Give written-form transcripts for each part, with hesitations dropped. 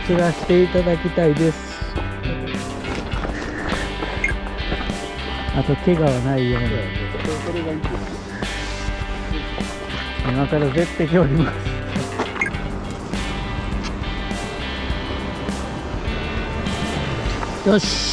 釣らせていただきたいです。あと怪我はないように。今から絶対おります。よし。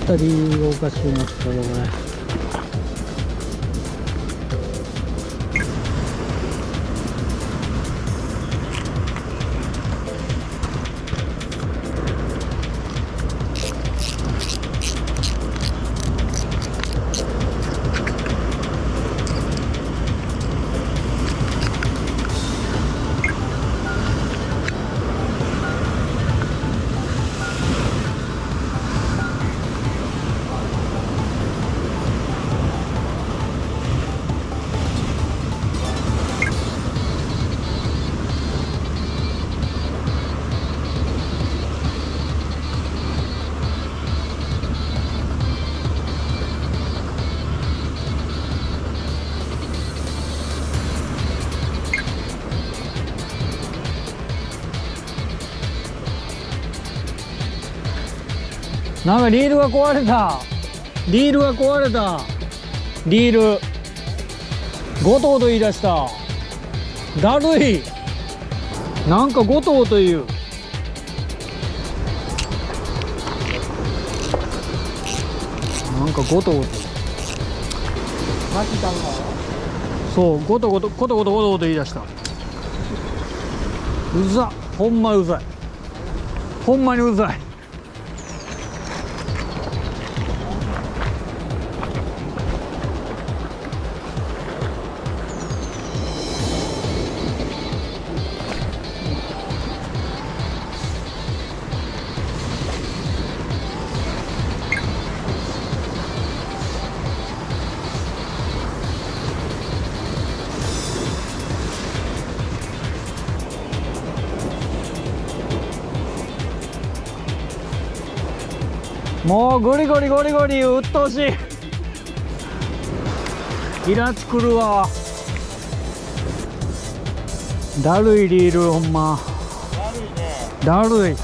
った理由がおかしくなったのね。なんかリールが壊れた。リールが壊れた。リールゴトゴト言い出した。だるい。なんかゴトゴト言う。なんかゴトゴト。そう、ゴトゴトゴトゴトゴトゴト言い出した。うざっ、ほんまうざい。ほんまにうざい。もうゴリゴリゴリゴリ鬱陶しい。イラつくるわ。だるいリール、ほんまだるいね。だるい、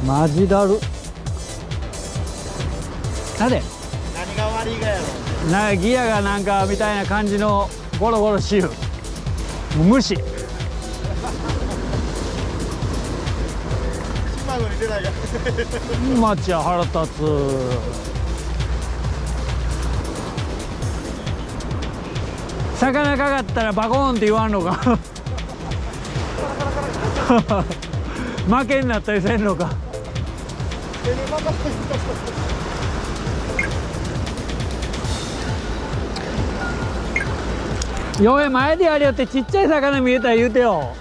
マジだる。なんで何が悪いがやろ。な、ギアがなんかみたいな感じのゴロゴロしゆう。もう無視。始末最後に出ないからマッチや腹立つ。魚かかったらバコーンって言わんのか負けになったりせんのか。手に任せてよえ前でやりよってちっちゃい魚見えたら言うてよ。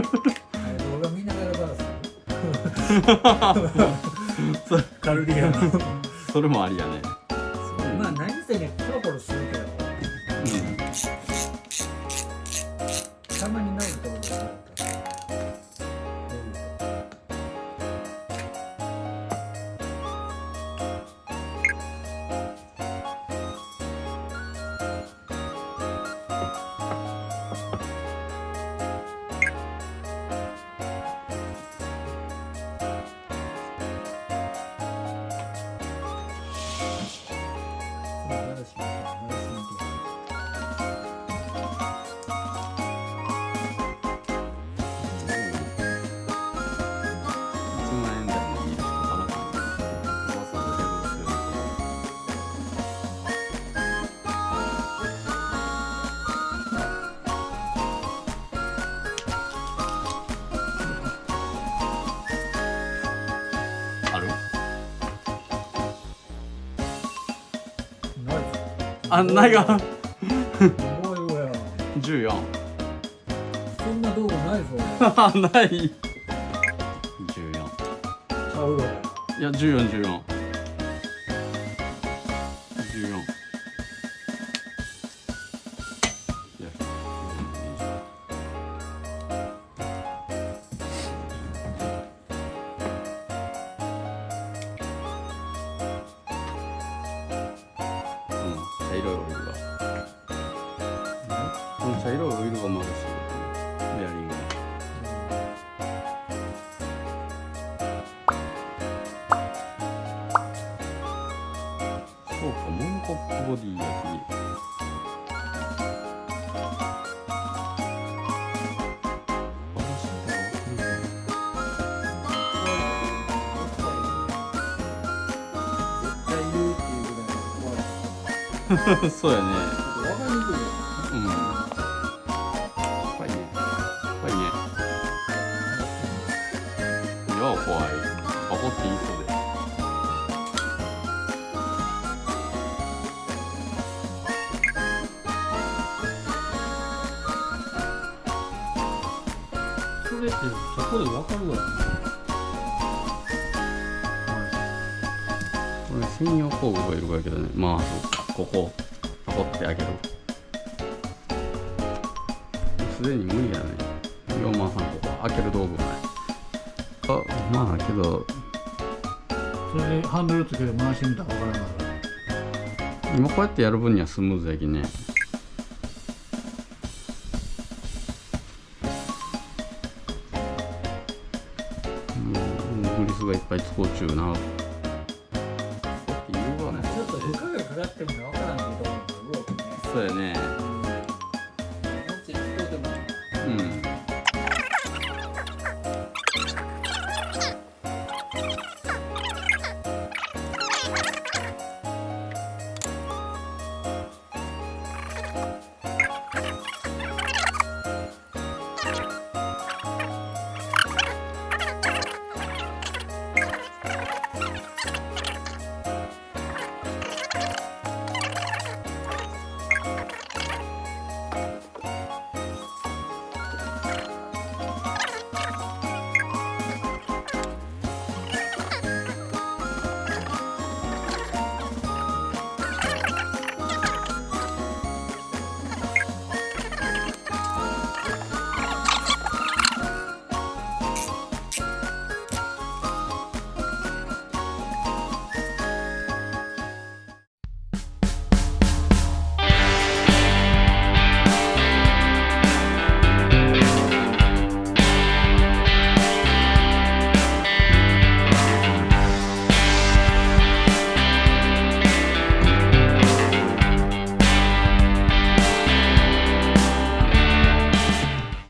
動画見ながらカルディアンそれもありやね。まあ何せねコロコロするけどたまになるところがあるからあ、ないがおいおい14。そんな道具ないぞあ、ない。14。ちゃうわいや、14、14。14。茶色いオイルが。この茶色いオイルがまぶしい。ベアリング。そうか、モノコップボディ焼き。絶対言うっていうぐらいの怖いそうやね。分かりにくいようん。怖いね。怖いね。いや、怖い。バコって言いそうで。それってそこで分かるわよこれ専用工具がいるやけどね。まあ、そうか。ここ、パコって開ける。すでに無理やね。4万さんここ開ける道具がない。あ、まあ、けど、それでハンドルつけて回してみたら分からない今こうやってやる分にはスムーズやきね。グリスがいっぱい使うちゅうな。ちょっと負荷がかかっても分からんけど動くねそうやね。